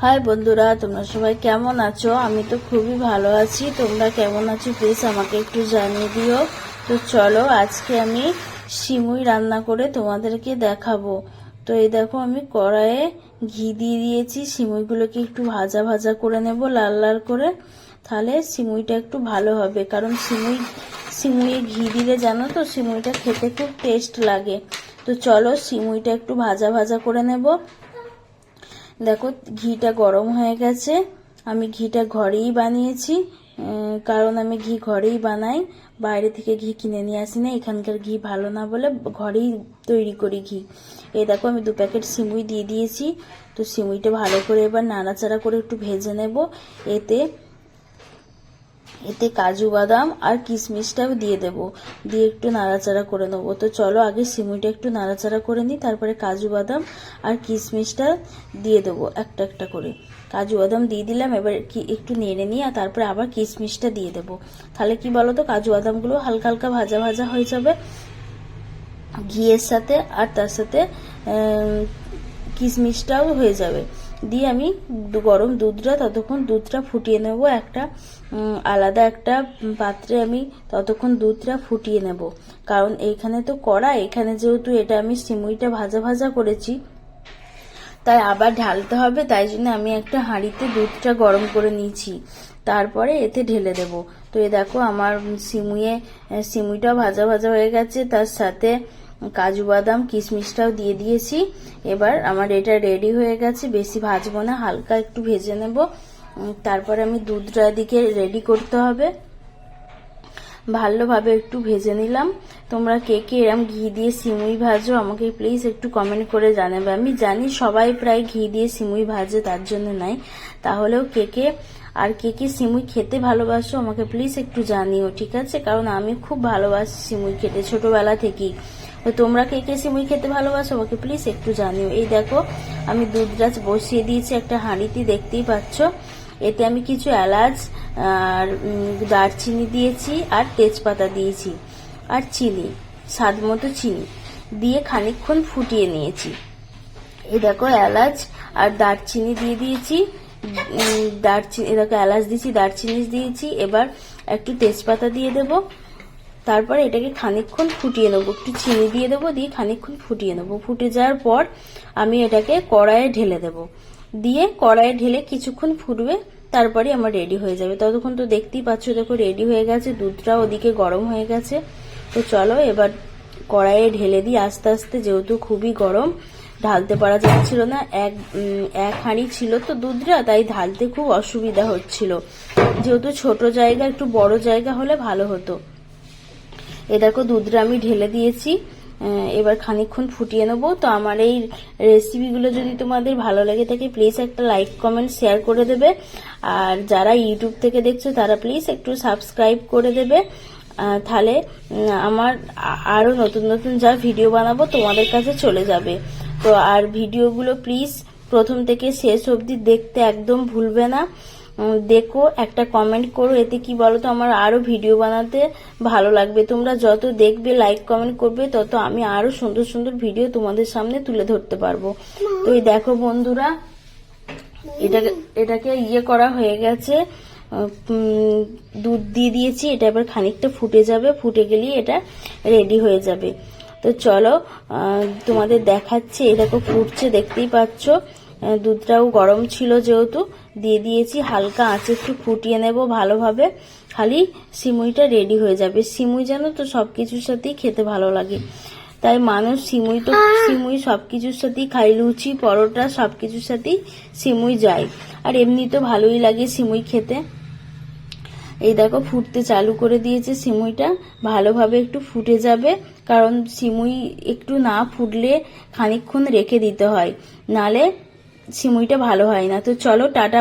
High বন্ধুরা, তোমরা সবাই কেমন আছো? আমি তো খুবই ভালো আছি। তোমরা কেমন আছো প্লিজ আমাকে একটু জানিয়ে দিও। তো চলো আজকে আমি সিমুই রান্না করে তোমাদেরকে দেখাবো। তো এই দেখো, আমি কড়াইয়ে ঘি দিয়ে দিয়েছি। সিমুইগুলোকে একটু ভাজা ভাজা করে নেব, লাল লাল করে, তাহলে সিমুইটা একটু ভালো হবে। কারণ সিমুইয়ে ঘি দিলে জানো তো সিমুইটা খেতে খুব টেস্ট লাগে। তো চলো সিমুইটা একটু ভাজা ভাজা করে নেব। দেখো ঘিটা গরম হয়ে গেছে। আমি ঘিটা ঘরেই বানিয়েছি, কারণ আমি ঘি ঘরেই বানাই, বাইরে থেকে ঘি কিনে নিয়ে আসি না। এখানকার ঘি ভালো না বলে ঘরেই তৈরি করি ঘি। এই দেখো আমি 2 প্যাকেট সিমুই দিয়ে দিয়েছি। তো সিমুইটা ভালো করে এবার নাড়াচাড়া করে একটু ভেজে নেব। এতে কাজু বাদাম আর কিশমিশটাও দিয়ে দেব, দিয়ে একটু নাড়াচাড়া করে নেবো। তো চলো আগে সিমুইটা একটু নাড়াচাড়া করে নিই, তারপরে কাজু বাদাম আর কিশমিশটা দিয়ে দেবো একটা একটা করে। কাজু বাদাম দিয়ে দিলাম, এবার একটু নেড়ে নিই, আর তারপরে আবার কিশমিশটা দিয়ে দেবো। তাহলে কি বলো তো, কাজু বাদামগুলো হালকা হালকা ভাজা ভাজা হয়ে যাবে ঘিয়ের সাথে, আর তার সাথে কিশমিশটাও হয়ে যাবে। দিয়ে আমি গরম ততক্ষণ দুধটা ফুটিয়ে নেব। আলাদা একটা পাত্রে আমি ততক্ষণ দুধটা ফুটিয়ে নেব। কারণ এইখানে তো এখানে যেহেতু এটা আমি সিমুইটা ভাজা ভাজা করেছি, তাই আবার ঢালতে হবে। তাই জন্য আমি একটা হাঁড়িতে দুধটা গরম করে নিয়েছি, তারপরে এতে ঢেলে দেব। তো এ দেখো আমার সিমুইটাও ভাজা ভাজা হয়ে গেছে, তার সাথে কাজু বাদাম কিশমিশটাও দিয়ে দিয়েছি। এবার আমার এটা রেডি হয়ে গেছে। বেশি ভাজবো না, হালকা একটু ভেজে নেব। তারপরে আমি দুধটা দিকে রেডি করতে হবে, ভালোভাবে একটু ভেজে নিলাম। তোমরা কে কে এরম ঘি দিয়ে সিমুই ভাজো আমাকে প্লিজ একটু কমেন্ট করে জানাবে। আমি জানি সবাই প্রায় ঘি দিয়ে সিমুই ভাজে, তার জন্য নাই। তাহলেও কে কে সিমুই খেতে ভালোবাসো আমাকে প্লিজ একটু জানিও, ঠিক আছে? কারণ আমি খুব ভালোবাসি সিমুই খেতে ছোটবেলা থেকেই। তো তোমরা কে কে সিমুই খেতে ভালোবাসো আমাকে প্লিজ একটু জানিও। এই দেখো আমি দুধটা বসিয়ে দিয়েছি একটা হাঁড়িতে, দেখতেই পাচ্ছ। এতে আমি কিছু এলাচ আর দারচিনি দিয়েছি, আর তেজপাতা দিয়েছি, আর চিনি, স্বাদ মতো চিনি দিয়ে খানিকক্ষণ ফুটিয়ে নিয়েছি। এই দেখো এলাচ আর দারচিনি দিয়ে দিয়েছি, দেখো এলাচ দিয়েছি, দারচিনি দিয়েছি, এবার একটু তেজপাতা দিয়ে দেব। তারপরে এটাকে খানিকক্ষণ ফুটিয়ে নেবো, একটু চিনি দিয়ে দেবো, দিয়ে খানিকক্ষণ ফুটিয়ে নেবো। ফুটে যাওয়ার পর আমি এটাকে কড়াইয়ে ঢেলে দেব, দিয়ে কড়াইয়ে ঢেলে কিছুক্ষণ ফুটবে, তারপরে আমার রেডি হয়ে যাবে। ততক্ষণ তো দেখতেই পাচ্ছ, দেখো রেডি হয়ে গেছে, দুধটাও ওদিকে গরম হয়ে গেছে। তো চলো এবার কড়াইয়ে ঢেলে দিই আস্তে আস্তে, যেহেতু খুবই গরম, ঢালতে পারা যাচ্ছিল না। এক হাঁড়ি ছিল তো দুধটা, তাই ঢালতে খুব অসুবিধা হচ্ছিল। যেহেতু ছোট জায়গা, একটু বড় জায়গা হলে ভালো হতো। এ দেখো দুধটা আমি ঢেলে দিয়েছি, এবার খানিকক্ষণ ফুটিয়ে নেবো। তো আমার এই রেসিপিগুলো যদি তোমাদের ভালো লেগে থাকে প্লিজ একটা লাইক কমেন্ট শেয়ার করে দেবে। আর যারা ইউটিউব থেকে দেখছো তারা প্লিজ একটু সাবস্ক্রাইব করে দেবে, তাহলে আমার আরো নতুন নতুন যা ভিডিও বানাবো তোমাদের কাছে চলে যাবে। তো আর ভিডিওগুলো প্লিজ প্রথম থেকে শেষ অবধি দেখতে একদম ভুলবে না। দেখো, একটা কমেন্ট করো, এতে কি বলো তো আমার আরো ভিডিও বানাতে ভালো লাগবে। তোমরা যত দেখবে লাইক কমেন্ট করবে, তত আমি আরো সুন্দর সুন্দর ভিডিও তোমাদের সামনে তুলে ধরতে পারবো। তো এই দেখো বন্ধুরা, এটাকে করা হয়ে গেছে, দুধ দিয়ে দিয়েছি। এটা এবার খানিকটা ফুটে যাবে, ফুটে গেলেই এটা রেডি হয়ে যাবে। তো চলো তোমাদের দেখাচ্ছি। এই দেখো ফুটছে, দেখতেই পাচ্ছ। দুধটাও গরম ছিল যেহেতু দিয়ে দিয়েছি, হালকা আঁচে একটু ফুটিয়ে নেব ভালোভাবে, খালি সিমুইটা রেডি হয়ে যাবে। সিমুই জানো তো সবকিছুর সাথেই খেতে ভালো লাগে, তাই মানুষ সিমুই সবকিছুর সাথেই খাই, লুচি পরোটা সবকিছুর সাথেই সিমুই যায়। আর এমনি তো ভালোই লাগে সিমুই খেতে। এই দেখো ফুটতে চালু করে দিয়েছে সিমুইটা, ভালোভাবে একটু ফুটে যাবে, কারণ সিমুই একটু না ফুটলে খানিকক্ষণ রেখে দিতে হয়, নালে সিমুইটা ভালো হয় না। তো চলো টাটা।